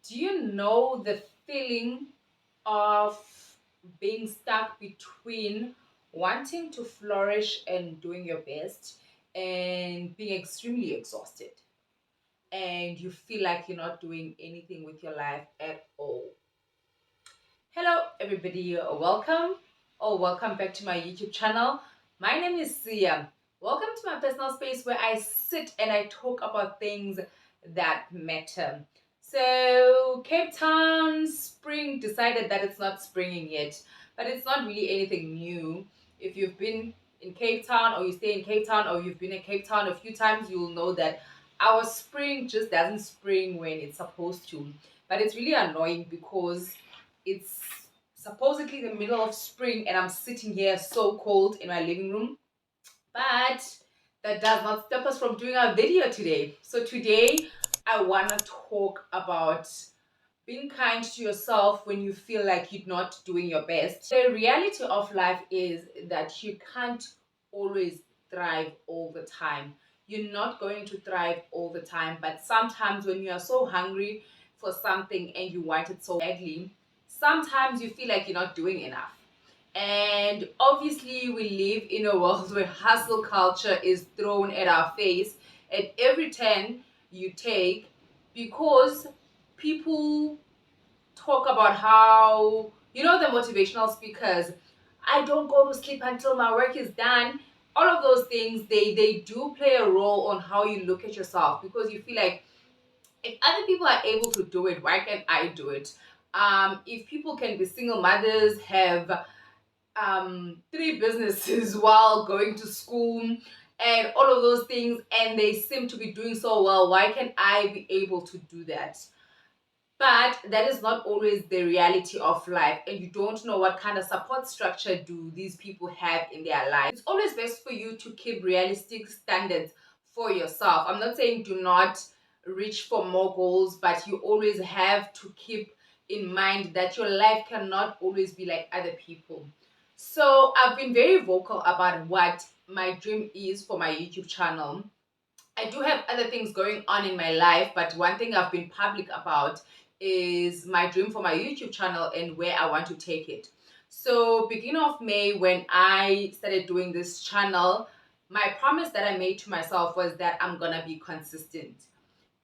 Do you know the feeling of being stuck between wanting to flourish and doing your best and being extremely exhausted and you feel like you're not doing anything with your life at all? Hello, everybody. Welcome back to my YouTube channel. My name is Sia. Welcome to my personal space where I sit and I talk about things that matter. So, Cape Town spring decided that it's not springing yet, but it's not really anything new. If you've been in Cape Town or you stay in Cape Town or you've been in Cape Town a few times, you will know that our spring just doesn't spring when it's supposed to. But it's really annoying because it's supposedly the middle of spring and I'm sitting here so cold in my living room. But that does not stop us from doing our video today. So today I want to talk about being kind to yourself when you feel like you're not doing your best. The reality of life is that you can't always thrive all the time. You're not going to thrive all the time, but sometimes when you are so hungry for something and you want it so badly, sometimes you feel like you're not doing enough. And obviously, we live in a world where hustle culture is thrown at our face at every turn you take because people talk about how, the motivational speakers, I don't go to sleep until my work is done. All of those things, they do play a role on how you look at yourself because you feel like if other people are able to do it, why can't I do it? If people can be single mothers, have three businesses while going to school and all of those things, and they seem to be doing so well, why can't I be able to do that? But that is not always the reality of life, and you don't know what kind of support structure do these people have in their life. It's always best for you to keep realistic standards for yourself. I'm not saying do not reach for more goals, but you always have to keep in mind that your life cannot always be like other people. So I've been very vocal about what my dream is for my YouTube channel. I do have other things going on in my life, but one thing I've been public about is my dream for my YouTube channel and where I want to take it. So, beginning of May, when I started doing this channel, my promise that I made to myself was that I'm gonna be consistent.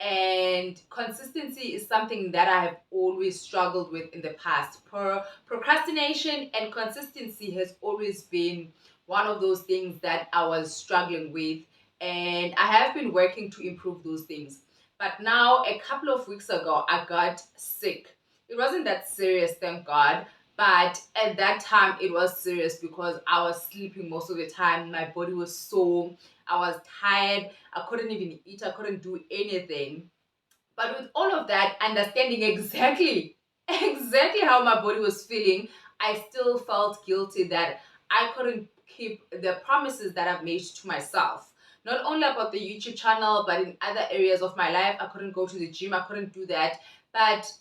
And consistency is something that I have always struggled with in the past. Procrastination and consistency has always been one of those things that I was struggling with, and I have been working to improve those things. But now, a couple of weeks ago, I got sick. It wasn't that serious, thank God. But at that time, it was serious because I was sleeping most of the time. My body was sore. I was tired. I couldn't even eat. I couldn't do anything. But with all of that, understanding exactly how my body was feeling, I still felt guilty that I couldn't keep the promises that I've made to myself. Not only about the YouTube channel, but in other areas of my life. I couldn't go to the gym. I couldn't do that. But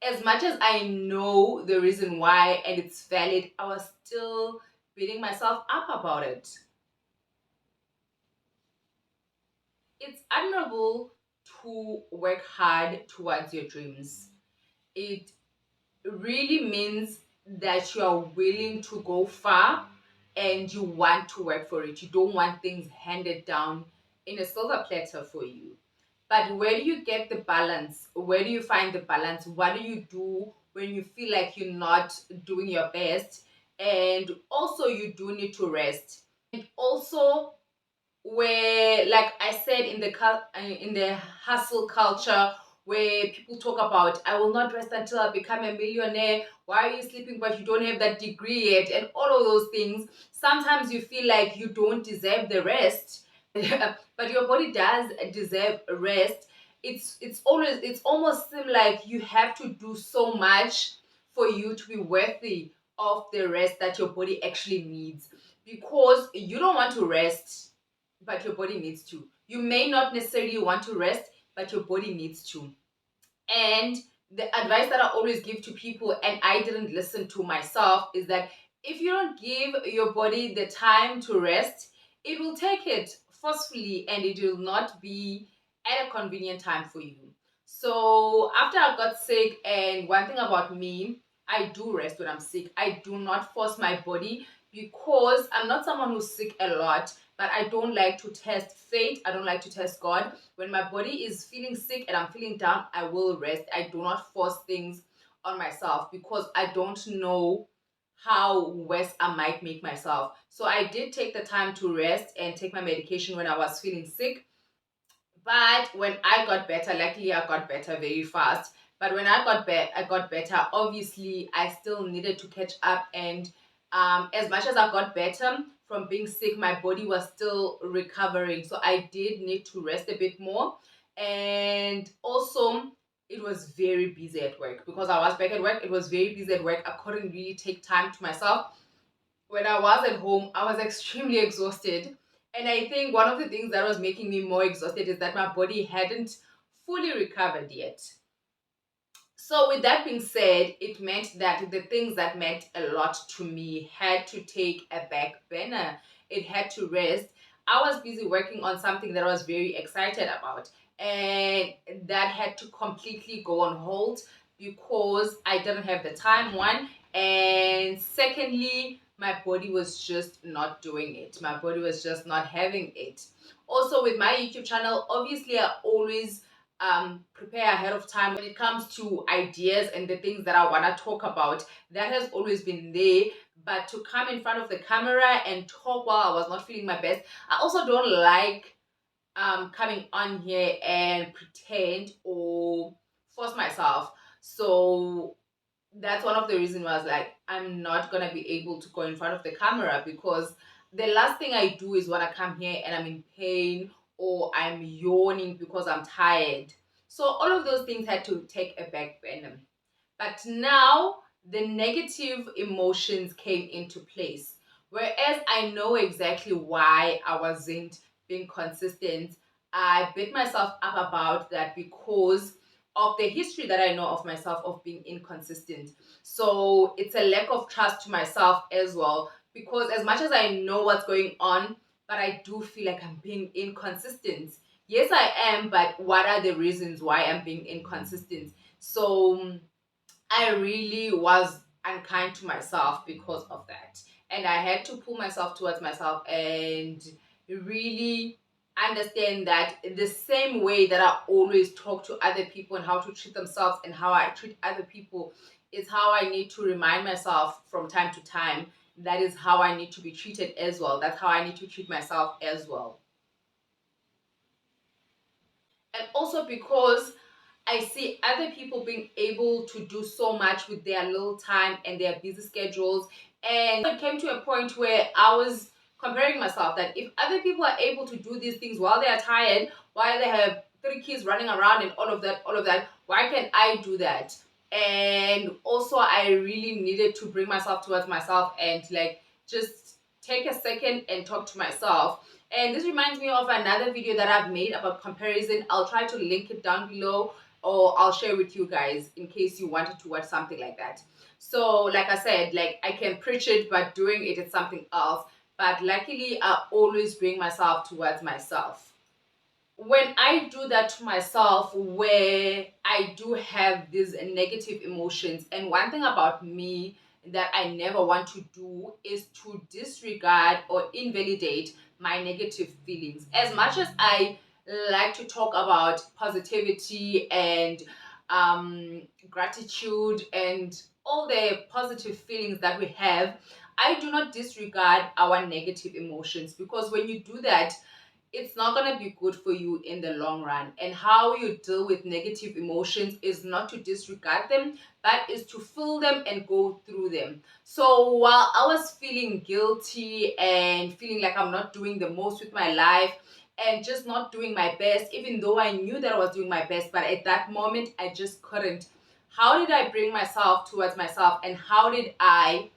as much as I know the reason why and it's valid, I was still beating myself up about it. It's admirable to work hard towards your dreams. It really means that you are willing to go far and you want to work for it. You don't want things handed down in a silver platter for you. But where do you get the balance? Where do you find the balance? What do you do when you feel like you're not doing your best? And also, you do need to rest. And also, where, like I said, in the hustle culture, where people talk about, I will not rest until I become a millionaire. Why are you sleeping but you don't have that degree yet? And all of those things. Sometimes you feel like you don't deserve the rest, but your body does deserve rest. It's almost seem like you have to do so much for you to be worthy of the rest that your body actually needs, because you don't want to rest but your body needs to. You may not necessarily want to rest, but your body needs to. And the advice that I always give to people, and I didn't listen to myself, is that if you don't give your body the time to rest, it will take it forcefully and it will not be at a convenient time for you. So after I got sick, and one thing about me, I do rest when I'm sick. I do not force my body because I'm not someone who's sick a lot, but I don't like to test fate. I don't like to test God. When my body is feeling sick and I'm feeling down, I will rest. I do not force things on myself because I don't know how worse I might make myself. So I did take the time to rest and take my medication when I was feeling sick. But when I got better, luckily I got better very fast. But when I got better. Obviously, I still needed to catch up, and as much as I got better from being sick, my body was still recovering. So I did need to rest a bit more, and also it was very busy at work because I was back at work. It was very busy at work. I couldn't really take time to myself. When I was at home, I was extremely exhausted. And I think one of the things that was making me more exhausted is that my body hadn't fully recovered yet. So, with that being said, it meant that the things that meant a lot to me had to take a back burner. It had to rest. I was busy working on something that I was very excited about, and that had to completely go on hold because I didn't have the time, one, and secondly, my body was just not doing it. My body was just not having it. Also, with my YouTube channel, obviously, I always prepare ahead of time when it comes to ideas and the things that I want to talk about. That has always been there. But to come in front of the camera and talk while I was not feeling my best, I also don't like coming on here and pretend or force myself. So that's one of the reasons why I was like, I'm not gonna be able to go in front of the camera because the last thing I do is when I come here and I'm in pain or I'm yawning because I'm tired. So all of those things had to take a back burner. But now the negative emotions came into place. Whereas I know exactly why I wasn't being consistent, I beat myself up about that because of the history that I know of myself of being inconsistent. So it's a lack of trust to myself as well. Because as much as I know what's going on, but I do feel like I'm being inconsistent. Yes, I am, but what are the reasons why I'm being inconsistent? So I really was unkind to myself because of that. And I had to pull myself towards myself and really understand that the same way that I always talk to other people and how to treat themselves and how I treat other people is how I need to remind myself from time to time. That is how I need to be treated as well. That's how I need to treat myself as well. And also because I see other people being able to do so much with their little time and their busy schedules. And it came to a point where I was comparing myself that if other people are able to do these things while they are tired, while they have three kids running around and all of that, why can't I do that? And also, I really needed to bring myself towards myself and like just take a second and talk to myself. And this reminds me of another video that I've made about comparison. I'll try to link it down below or I'll share with you guys in case you wanted to watch something like that. So, like I said, like I can preach it, but doing it is something else. But luckily, I always bring myself towards myself. When I do that to myself, where I do have these negative emotions, and one thing about me that I never want to do is to disregard or invalidate my negative feelings. As much as I like to talk about positivity and gratitude and all the positive feelings that we have, I do not disregard our negative emotions because when you do that, it's not going to be good for you in the long run. And how you deal with negative emotions is not to disregard them, but is to feel them and go through them. So while I was feeling guilty and feeling like I'm not doing the most with my life and just not doing my best, even though I knew that I was doing my best, but at that moment I just couldn't. How did I bring myself towards myself, and how did I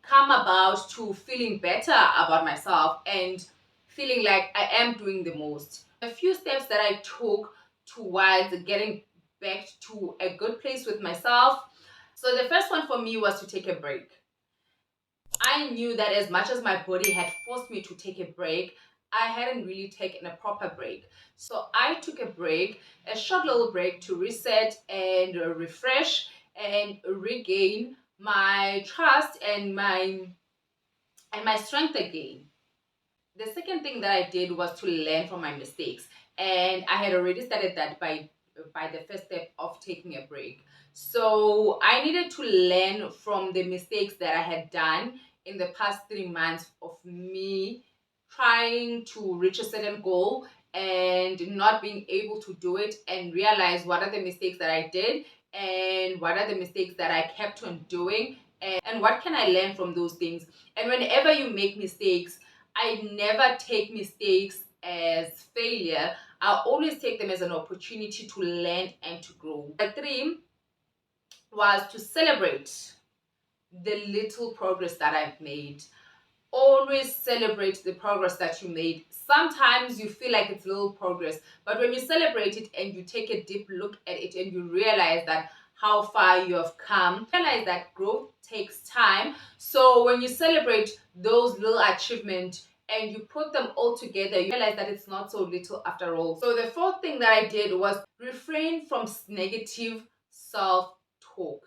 come about to feeling better about myself and feeling like I am doing the most? A few steps that I took towards getting back to a good place with myself. So the first one for me was to take a break. I knew that as much as my body had forced me to take a break, I hadn't really taken a proper break. So I took a break, a short little break to reset and refresh and regain my trust and my strength again. The second thing that I did was to learn from my mistakes, and I had already started that by the first step of taking a break. So I needed to learn from the mistakes that I had done in the past 3 months of me trying to reach a certain goal and not being able to do it, and realize what are the mistakes that I did and what are the mistakes that I kept on doing, and what can I learn from those things. And whenever you make mistakes, I never take mistakes as failure. I always take them as an opportunity to learn and to grow. The three was to celebrate the little progress that I've made. Always celebrate the progress that you made. Sometimes you feel like it's little progress, but when you celebrate it and you take a deep look at it and you realize that how far you have come, realize that growth takes time. So when you celebrate those little achievements and you put them all together, you realize that it's not so little after all. So the fourth thing that I did was refrain from negative self-talk.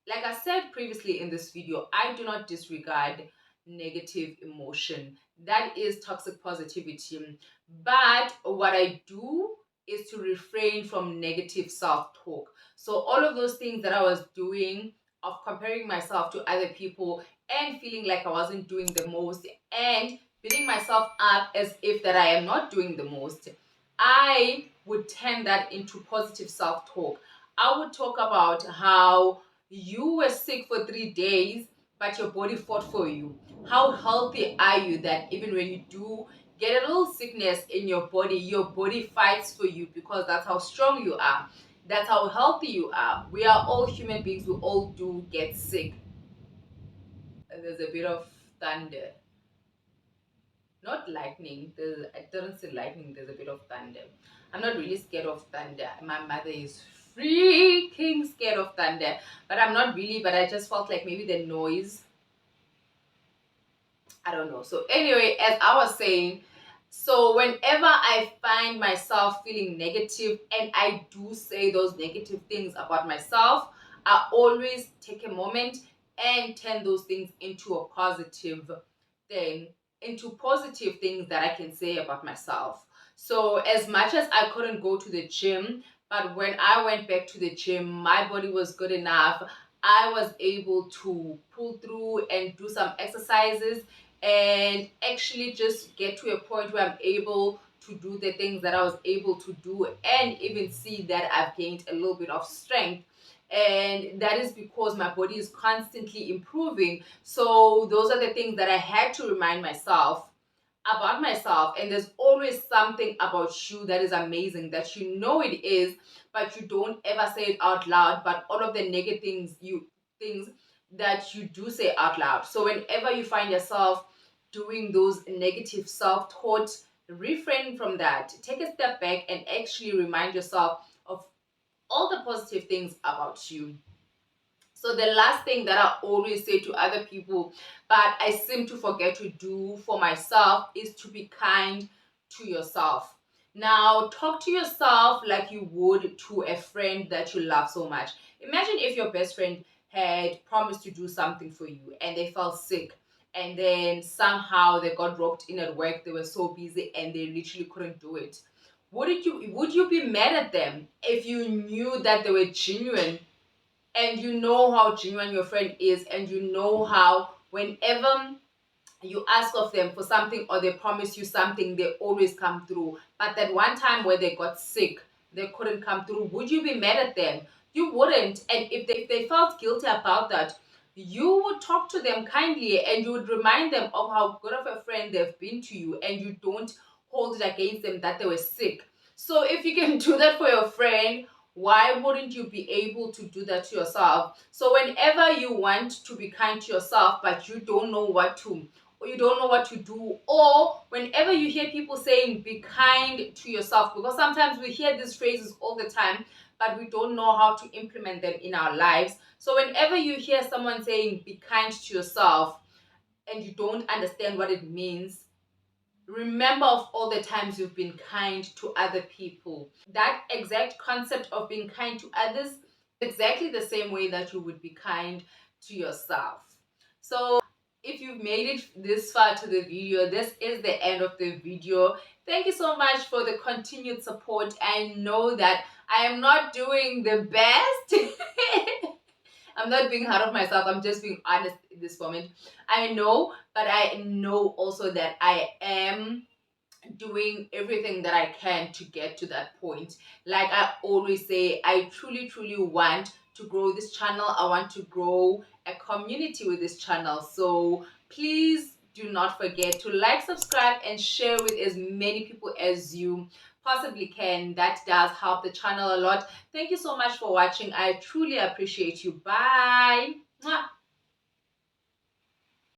Like I said previously in this video, I do not disregard negative emotion. That is toxic positivity. But what I do is to refrain from negative self talk. So, all of those things that I was doing, of comparing myself to other people and feeling like I wasn't doing the most and beating myself up as if that I am not doing the most, I would turn that into positive self talk. I would talk about how you were sick for 3 days, but your body fought for you. How healthy are you that even when you do get a little sickness in your body fights for you, because that's how strong you are. That's how healthy you are. We are all human beings. We all do get sick. There's a bit of thunder. Not lightning. I didn't say lightning. There's a bit of thunder. I'm not really scared of thunder. My mother is freaking scared of thunder, but I'm not really. But I just felt like maybe the noise, I don't know. So anyway, as I was saying, so whenever I find myself feeling negative and I do say those negative things about myself, I always take a moment and turn those things into a positive thing, into positive things that I can say about myself. So as much as I couldn't go to the gym, but when I went back to the gym, my body was good enough. I was able to pull through and do some exercises and actually just get to a point where I'm able to do the things that I was able to do, and even see that I've gained a little bit of strength. And that is because my body is constantly improving. So those are the things that I had to remind myself about myself. And there's always something about you that is amazing, that you know it is, but you don't ever say it out loud. But all of the negative things that you do say out loud. So whenever you find yourself doing those negative self-taught, refrain from that. Take a step back and actually remind yourself of all the positive things about you. So the last thing that I always say to other people, but I seem to forget to do for myself, is to be kind to yourself. Now, talk to yourself like you would to a friend that you love so much. Imagine if your best friend had promised to do something for you and they fell sick, and then somehow they got roped in at work. They were so busy and they literally couldn't do it. Would you be mad at them if you knew that they were genuine, and you know how genuine your friend is, and you know how whenever you ask of them for something or they promise you something, they always come through? But that one time where they got sick, they couldn't come through, would you be mad at them? You wouldn't. And if they felt guilty about that, you would talk to them kindly and you would remind them of how good of a friend they've been to you, and you don't hold it against them that they were sick. So if you can do that for your friend, why wouldn't you be able to do that to yourself? So whenever you want to be kind to yourself but you don't know what to, or you don't know what to do, or whenever you hear people saying be kind to yourself, because sometimes we hear these phrases all the time but we don't know how to implement them in our lives. So whenever you hear someone saying be kind to yourself and you don't understand what it means, remember of all the times you've been kind to other people. That exact concept of being kind to others, exactly the same way that you would be kind to yourself. So if you've made it this far to the video, this is the end of the video. Thank you so much for the continued support. I know that I am not doing the best. I'm not being hard on myself. I'm just being honest in this moment. I know, but I know also that I am doing everything that I can to get to that point. Like I always say, I truly, truly want to grow this channel. I want to grow a community with this channel. So please do not forget to like, subscribe, and share with as many people as you possibly can. That does help the channel a lot. Thank you so much for watching. I truly appreciate you. Bye. Mwah.